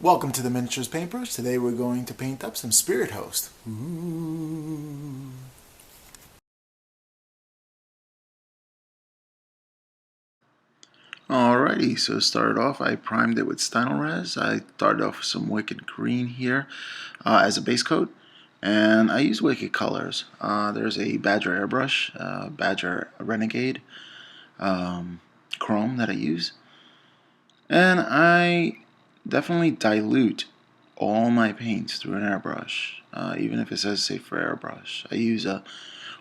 Welcome to the Miniatures Paintbrush. Today we're going to paint up some Spirit Host. Ooh. Alrighty, so started off, I primed it with Stynylrez. I started off with some Wicked Green here as a base coat. And I use Wicked colors. There's a Badger airbrush, Badger Renegade chrome that I use. And I definitely dilute all my paints through an airbrush, even if it says safe for airbrush. I use a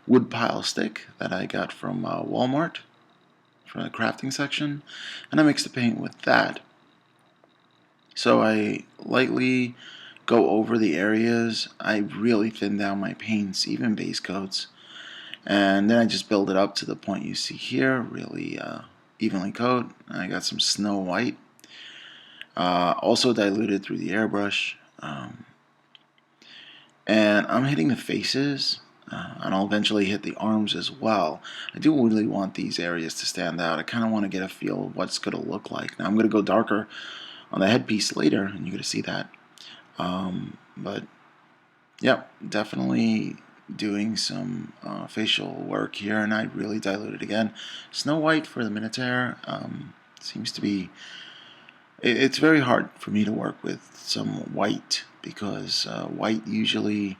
wood pile stick that I got from Walmart from the crafting section, and I mix the paint with that. So I lightly go over the areas. I really thin down my paints, even base coats, and then I just build it up to the point you see here, really evenly coat. I got some Snow White, also diluted through the airbrush. And I'm hitting the faces, and I'll eventually hit the arms as well. I do really want these areas to stand out. I kind of want to get a feel of what's going to look like. Now I'm going to go darker on the headpiece later, and you're going to see that. But yep, definitely doing some facial work here, and I really dilute it again. Snow White for the Minotaur seems to be... It's very hard for me to work with some white because white usually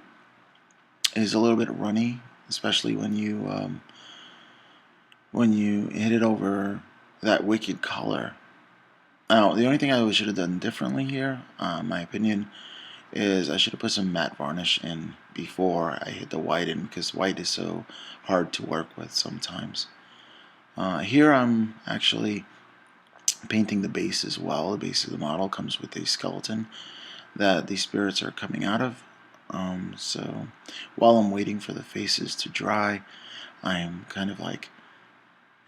is a little bit runny, especially when you hit it over that wicked color. Now, the only thing I should have done differently here, in my opinion, is I should have put some matte varnish in before I hit the white in, because white is so hard to work with sometimes. Here I'm actually painting the base as well. The base of the model comes with a skeleton that the spirits are coming out of. So while I'm waiting for the faces to dry, I'm kind of like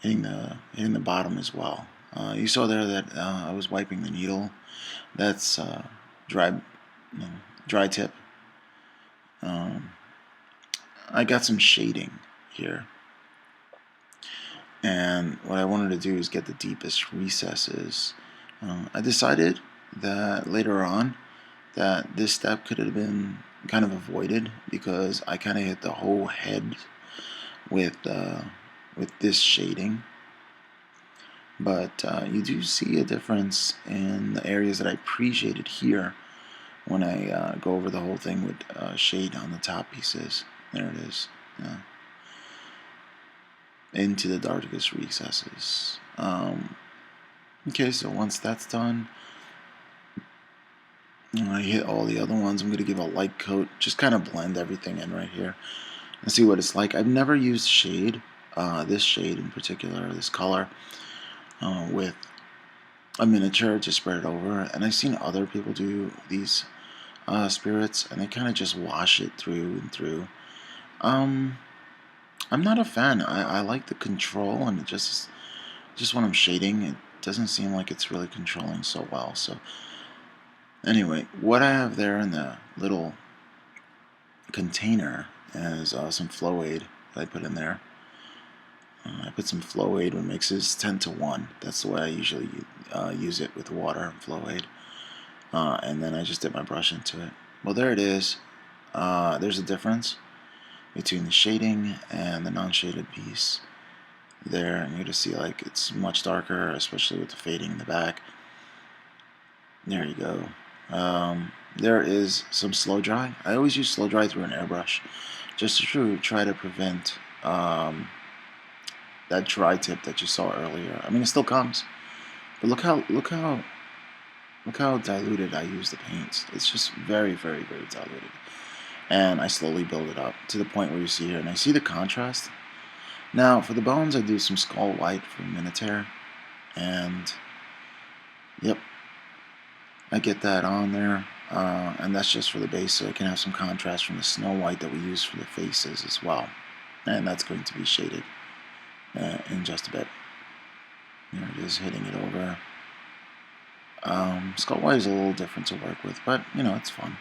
hitting the bottom as well. You saw there that I was wiping the needle. That's dry dry tip. I got some shading here, and what I wanted to do is get the deepest recesses. I decided that later on that this step could have been kind of avoided because I kind of hit the whole head with this shading. But you do see a difference in the areas that I pre-shaded here when I go over the whole thing with shade on the top pieces. There it is. Yeah. Into the darkest recesses. Okay, so once that's done, I hit all the other ones. I'm going to give a light coat, just kind of blend everything in right here and see what it's like. I've never used shade, this shade in particular, this color, with a miniature to spread it over. And I've seen other people do these spirits, and they kind of just wash it through and through. I'm not a fan. I like the control, and it just when I'm shading, it doesn't seem like it's really controlling so well. So anyway, what I have there in the little container is some Flow Aid that I put in there. I put some Flow Aid when mixes 10 to 1. That's the way I usually use it with water and Flow Aid. And then I just dip my brush into it. Well, there it is. There's a difference between the shading and the non-shaded piece there, and you just see like it's much darker, especially with the fading in the back. There you go. There is some slow dry. I always use slow dry through an airbrush just to try to prevent that dry tip that you saw earlier. I mean, it still comes, but look how diluted I use the paints. It's just very, very, very diluted. And I slowly build it up to the point where you see here, and I see the contrast. Now, for the bones, I do some Skull White for Minotaur, and yep, I get that on there, and that's just for the base, so it can have some contrast from the Snow White that we use for the faces as well. And that's going to be shaded in just a bit. There it is, hitting it over. Skull White is a little different to work with, but, you know, it's fun.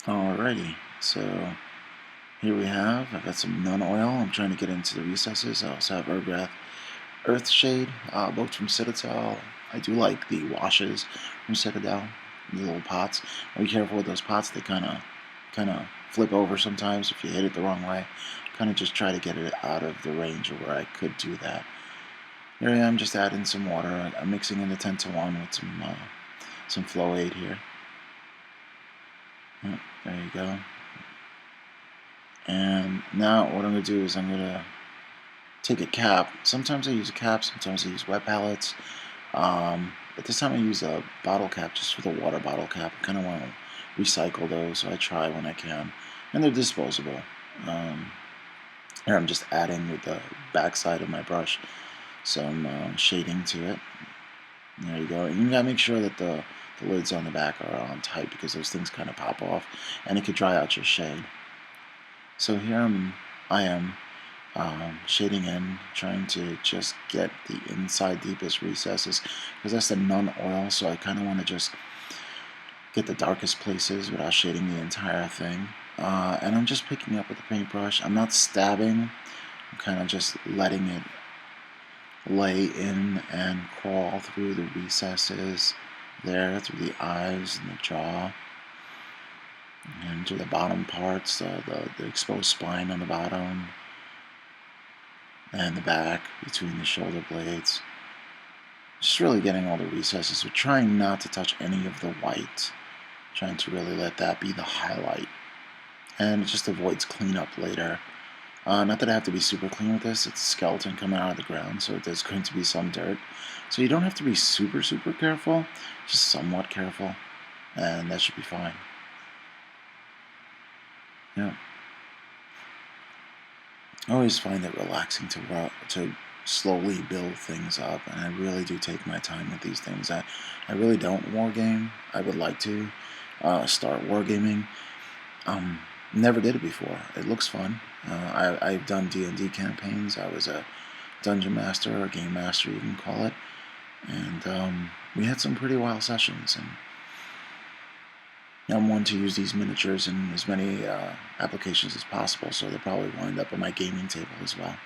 Alrighty, so here we have, I've got some Nun Oil. I'm trying to get into the recesses. I also have Herb Wrath earth shade, both from Citadel. I do like the washes from Citadel, the little pots. Be careful with those pots; they kind of flip over sometimes if you hit it the wrong way. Kind of just try to get it out of the range of where I could do that. Here I am, just adding some water. I'm mixing in the 10-to-1 with some flow aid here. There you go. And now what I'm going to do is I'm going to take a cap. Sometimes I use a cap, sometimes I use wet pallets. But this time I use a bottle cap, just for the water bottle cap. I kind of want to recycle those, so I try when I can. And they're disposable. Here I'm just adding with the backside of my brush some shading to it. There you go. And you gotta make sure that the lids on the back are on tight, because those things kind of pop off and it could dry out your shade. So here I am shading in, trying to just get the inside deepest recesses, because that's the non-oil, so I kind of want to just get the darkest places without shading the entire thing. And I'm just picking up with the paintbrush. I'm not stabbing. I'm kind of just letting it lay in and crawl through the recesses there, through the eyes and the jaw, and to the bottom parts, the exposed spine on the bottom, and the back between the shoulder blades. Just really getting all the recesses. We're trying not to touch any of the white. Trying to really let that be the highlight. And it just avoids cleanup later. Not that I have to be super clean with this. It's a skeleton coming out of the ground, so there's going to be some dirt. So you don't have to be super, super careful. Just somewhat careful. And that should be fine. Yeah. I always find it relaxing to slowly build things up, and I really do take my time with these things. I really don't wargame. I would like to start wargaming. Never did it before. It looks fun. I've done D&D campaigns. I was a dungeon master or game master, you can call it, and we had some pretty wild sessions. And I'm one to use these miniatures in as many applications as possible, so they'll probably wind up on my gaming table as well.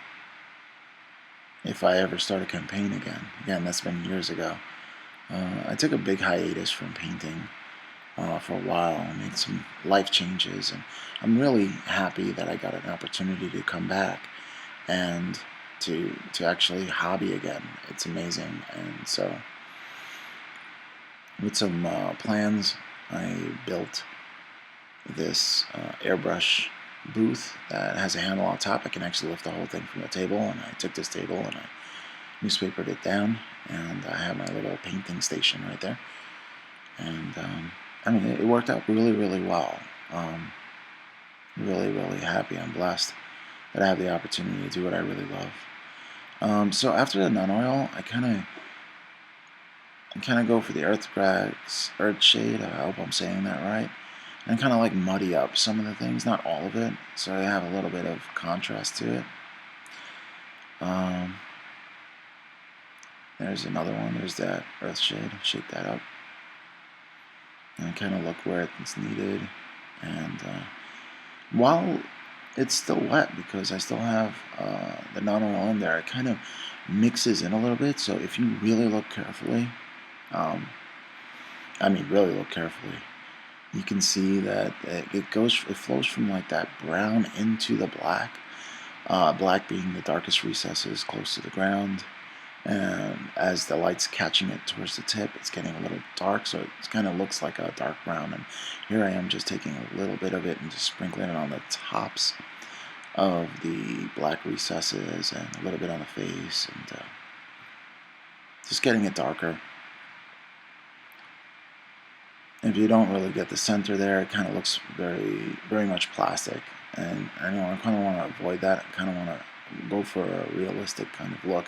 If I ever start a campaign again. Again, that's been years ago. I took a big hiatus from painting for a while. I made some life changes, and I'm really happy that I got an opportunity to come back and to actually hobby again. It's amazing. And so with some plans, I built this airbrush booth that has a handle on top. I can actually lift the whole thing from the table, and I took this table and I newspapered it down, and I have my little painting station right there. And I mean, it worked out really, really well. Really, really happy. I'm blessed that I have the opportunity to do what I really love. So after the non-oil, I kind of go for the earth shade. I hope I'm saying that right. And kind of like muddy up some of the things, not all of it, so I have a little bit of contrast to it. There's another one. There's that earth shade. Shake that up. And I kind of look where it's needed. And while it's still wet, because I still have the non-oil in there, it kind of mixes in a little bit. So if you really look carefully, really look carefully, you can see that it flows from like that brown into the black. Black being the darkest recesses close to the ground. And as the light's catching it towards the tip, it's getting a little dark, so it kind of looks like a dark brown. And here I am just taking a little bit of it and just sprinkling it on the tops of the black recesses and a little bit on the face, and just getting it darker. If you don't really get the center there, it kind of looks very, very much plastic. And I kind of want to avoid that. I kind of want to go for a realistic kind of look.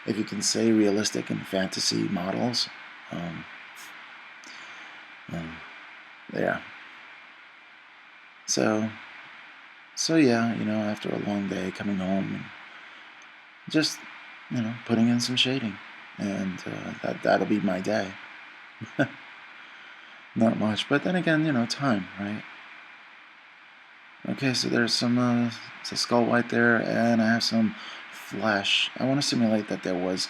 If you can say realistic in fantasy models, yeah. So yeah, after a long day, coming home and just, putting in some shading, and that'll be my day. Not much, but then again, time, right? Okay, so there's some skull white there, and I have some flesh. I want to simulate that there was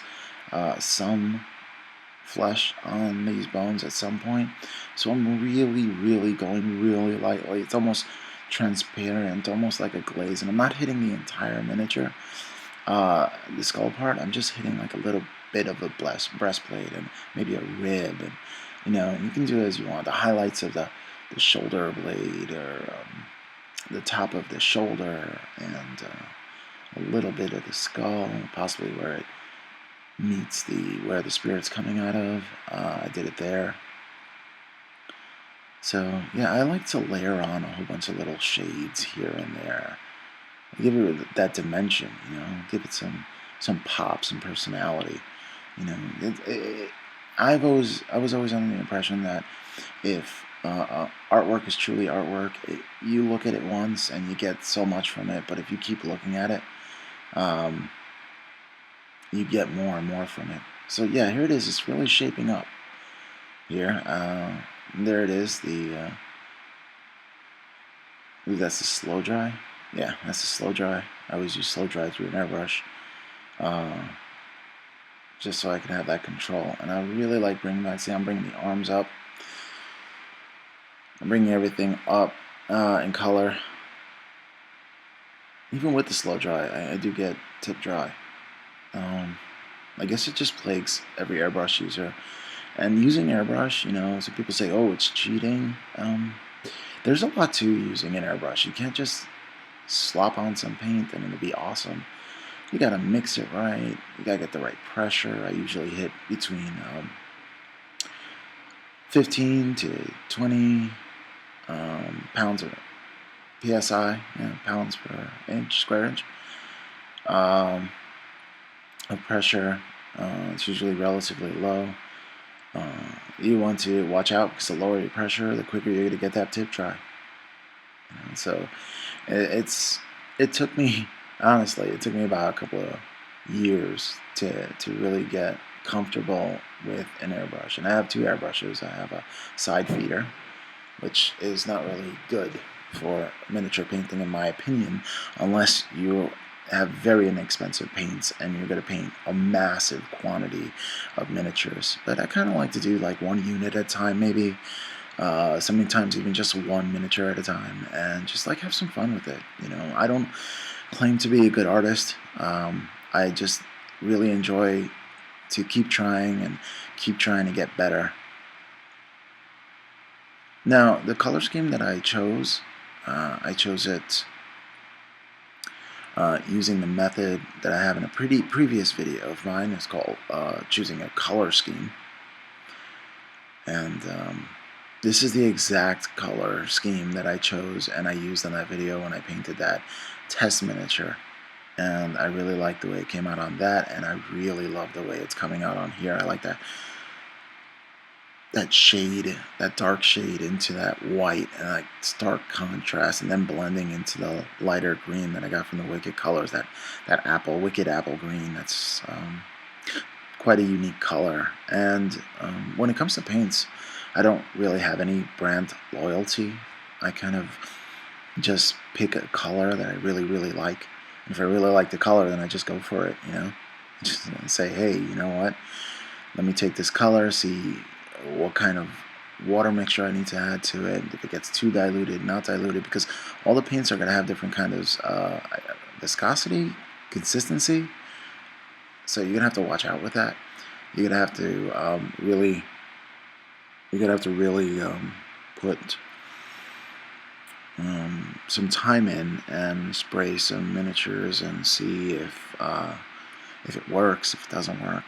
some flesh on these bones at some point. So I'm really going really lightly. It's almost transparent, almost like a glaze, and I'm not hitting the entire miniature. The skull part, I'm just hitting like a little bit of a breastplate and maybe a rib, and you can do it as you want. The highlights of the shoulder blade, or the top of the shoulder, and a little bit of the skull, possibly where it meets where the spirit's coming out of. I did it there. So yeah, I like to layer on a whole bunch of little shades here and there. Give it that dimension, give it some pop, some personality. I was always under the impression that if artwork is truly artwork, you look at it once and you get so much from it, but if you keep looking at it, you get more and more from it. So yeah, here it is. It's really shaping up here. There it is. That's the slow dry. Yeah, that's the slow dry. I always use slow dry through an airbrush, just so I can have that control. And I really like bringing back. See, I'm bringing the arms up. I'm bringing everything up in color. Even with the slow dry, I do get tip dry. I guess it just plagues every airbrush user. And using airbrush, some people say, oh, it's cheating. There's a lot to using an airbrush. You can't just slop on some paint and it'll be awesome. You gotta mix it right. You gotta get the right pressure. I usually hit between 15 to 20 pounds of PSI, pounds per square inch of pressure. It's usually relatively low. You want to watch out, because the lower your pressure, the quicker you're going to get that tip dry. So it took me, honestly, about a couple of years to really get comfortable with an airbrush. And I have two airbrushes. I have a side feeder, which is not really good for miniature painting, in my opinion, unless you have very inexpensive paints and you're going to paint a massive quantity of miniatures. But I kind of like to do like one unit at a time, maybe. Sometimes even just one miniature at a time, and just like have some fun with it. I don't claim to be a good artist. I just really enjoy to keep trying to get better. Now, the color scheme that I chose it using the method that I have in a previous video of mine. It's called choosing a color scheme. And this is the exact color scheme that I chose and I used in that video when I painted that test miniature. And I really like the way it came out on that, and I really love the way it's coming out on here. I like that shade, that dark shade into that white, and like stark contrast, and then blending into the lighter green that I got from the Wicked Colors, that Wicked Apple Green. That's quite a unique color. And when it comes to paints, I don't really have any brand loyalty. I kind of just pick a color that I really like. And if I really like the color, then I just go for it, Just say, hey, you know what? Let me take this color, see what kind of water mixture I need to add to it, if it gets too diluted, not diluted, because all the paints are going to have different kinds of viscosity, consistency, so you're going to have to watch out with that. You're going to have to really put some time in and spray some miniatures and see if it works, if it doesn't work.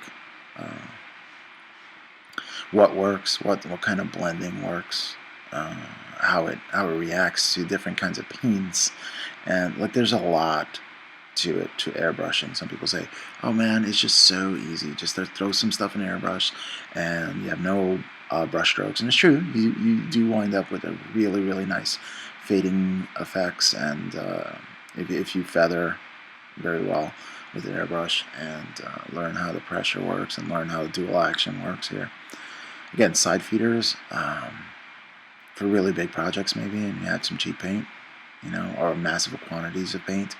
What works, what kind of blending works, how it reacts to different kinds of paints, and there's a lot to it, to airbrushing. Some people say, oh man, it's just so easy, just throw some stuff in airbrush and you have no brush strokes. And it's true, you do wind up with a really nice fading effects, and if you feather very well with an airbrush and learn how the pressure works and learn how the dual action works here. Again, side feeders for really big projects maybe, and you add some cheap paint, or massive quantities of paint.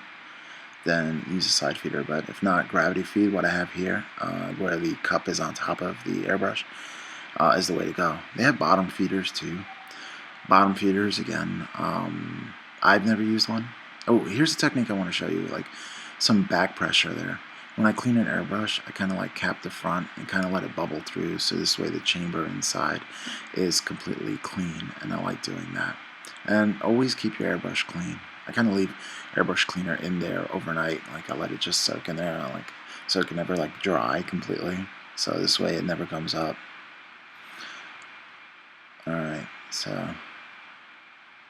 then use a side feeder. But if not, gravity feed, what I have here, where the cup is on top of the airbrush, is the way to go. They have bottom feeders too. Bottom feeders, again, I've never used one. Oh, here's a technique I want to show you, like some back pressure there. When I clean an airbrush, I kind of like cap the front and kind of let it bubble through, so this way the chamber inside is completely clean, and I like doing that. And always keep your airbrush clean. I kind of leave airbrush cleaner in there overnight, like I let it just soak in there, like so it can never like dry completely. So this way it never comes up. Alright, so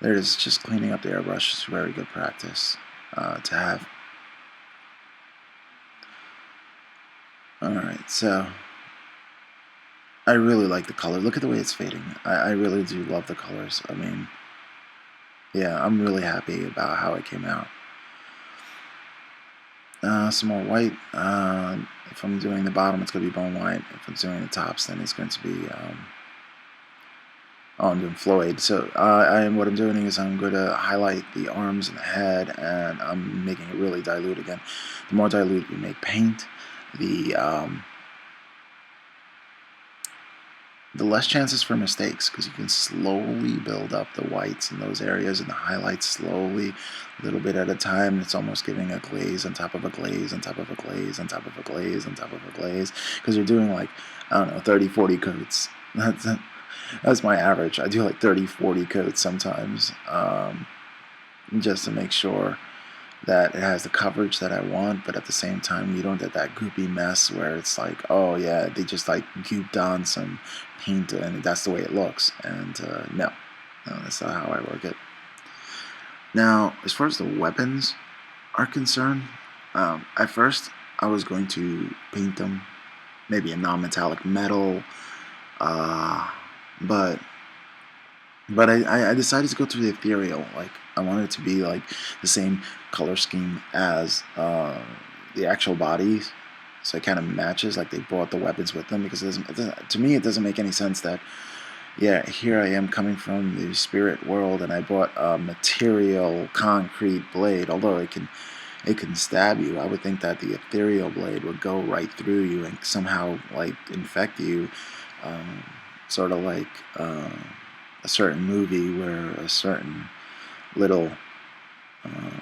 there it is, just cleaning up the airbrush is very good practice to have. Alright, so I really like the color. Look at the way it's fading. I really do love the colors. I mean, yeah, I'm really happy about how it came out. Some more white. If I'm doing the bottom, it's going to be bone white. If I'm doing the tops, then it's going to be I'm doing Floyd. So what I'm doing is I'm going to highlight the arms and the head, and I'm making it really dilute again. The more dilute you make paint, the less chances for mistakes, because you can slowly build up the whites in those areas and the highlights slowly, a little bit at a time. It's almost giving a glaze on top of a glaze on top of a glaze on top of a glaze on top of a glaze, because you're doing like, I don't know, 30, 40 coats. That's my average. I do like 30, 40 coats sometimes, just to make sure that it has the coverage that I want, but at the same time you don't get that goopy mess where it's like, oh yeah, they just like gooped on some paint and that's the way it looks. And no, that's not how I work it. Now, as far as the weapons are concerned, at first I was going to paint them maybe a non-metallic metal, but I decided to go through the ethereal. Like, I wanted it to be like the same color scheme as the actual bodies, so it kind of matches. Like, they brought the weapons with them, because to me it doesn't make any sense that, yeah, here I am coming from the spirit world and I bought a material concrete blade. Although it can stab you, I would think that the ethereal blade would go right through you and somehow like infect you, sort of like a certain movie where a certain little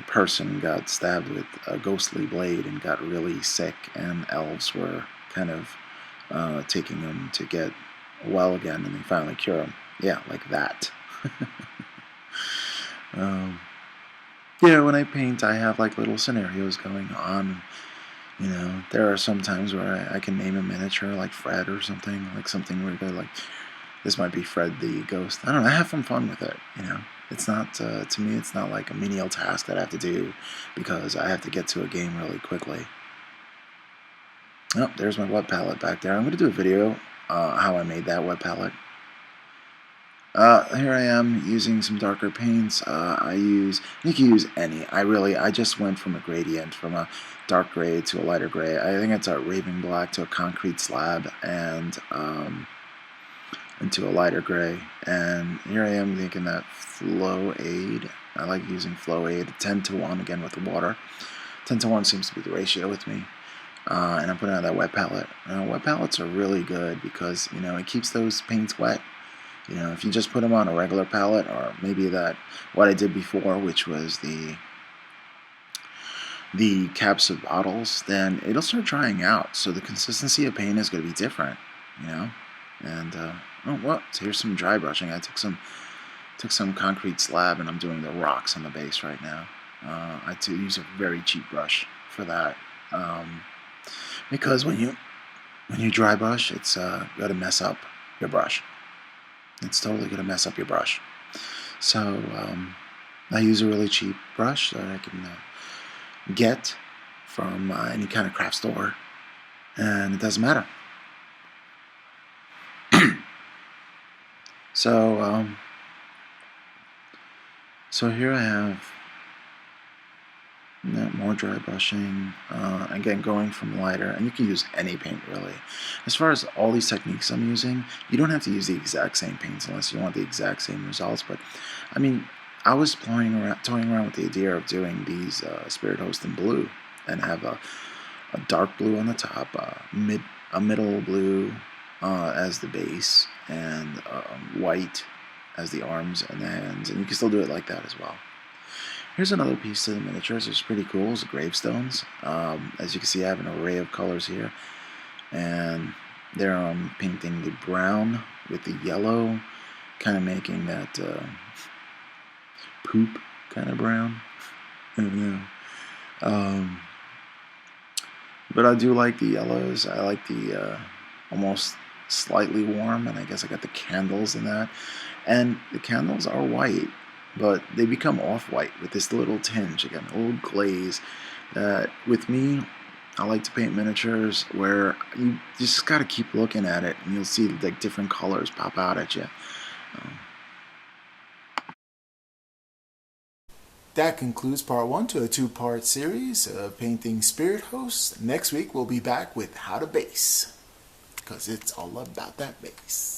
person got stabbed with a ghostly blade and got really sick, and elves were kind of taking him to get well again, and they finally cure him. Yeah, like that. Yeah, when I paint, I have like little scenarios going on. You know, there are some times where I can name a miniature like Fred or something, like something where they're like, this might be Fred the ghost. I don't know, I have some fun with it, you know. It's not, to me, it's not like a menial task that I have to do because I have to get to a game really quickly. Oh, there's my wet palette back there. I'm going to do a video how I made that wet palette. Here I am using some darker paints. You can use any. I just went from a gradient, from a dark gray to a lighter gray. I think it's a raven black to a concrete slab, and into a lighter gray. And here I am making that flow aid. I like using flow aid 10:1 again with the water. 10:1 seems to be the ratio with me. And I'm putting on that wet palette. Wet palettes are really good because, you know, it keeps those paints wet. You know, if you just put them on a regular palette, or maybe what I did before, which was the caps of bottles, then it'll start drying out. So the consistency of paint is going to be different, you know. And oh well, so here's some dry brushing. I took some concrete slab and I'm doing the rocks on the base right now. I had to use a very cheap brush for that, because when you dry brush, it's going to mess up your brush. It's totally going to mess up your brush. So I use a really cheap brush that I can get from any kind of craft store, and it doesn't matter. So here I have more dry brushing, again going from lighter, and you can use any paint really. As far as all these techniques I'm using, you don't have to use the exact same paints unless you want the exact same results, but I mean, I was toying around with the idea of doing these Spirit Host in blue, and have a dark blue on the top, a middle blue as the base, and white as the arms and the hands, and you can still do it like that as well. Here's another piece to the miniatures. It's pretty cool. It's gravestones. As you can see, I have an array of colors here, and there I'm painting the brown with the yellow, kind of making that poop kind of brown. I don't know. But I do like the yellows. I like the almost slightly warm, and I guess I got the candles in that. And the candles are white, but they become off-white with this little tinge, again, a little glaze. That with me, I like to paint miniatures where you just got to keep looking at it, and you'll see like different colors pop out at you. That concludes part one to a two-part series of painting Spirit Hosts. Next week we'll be back with how to base, because it's all about that base.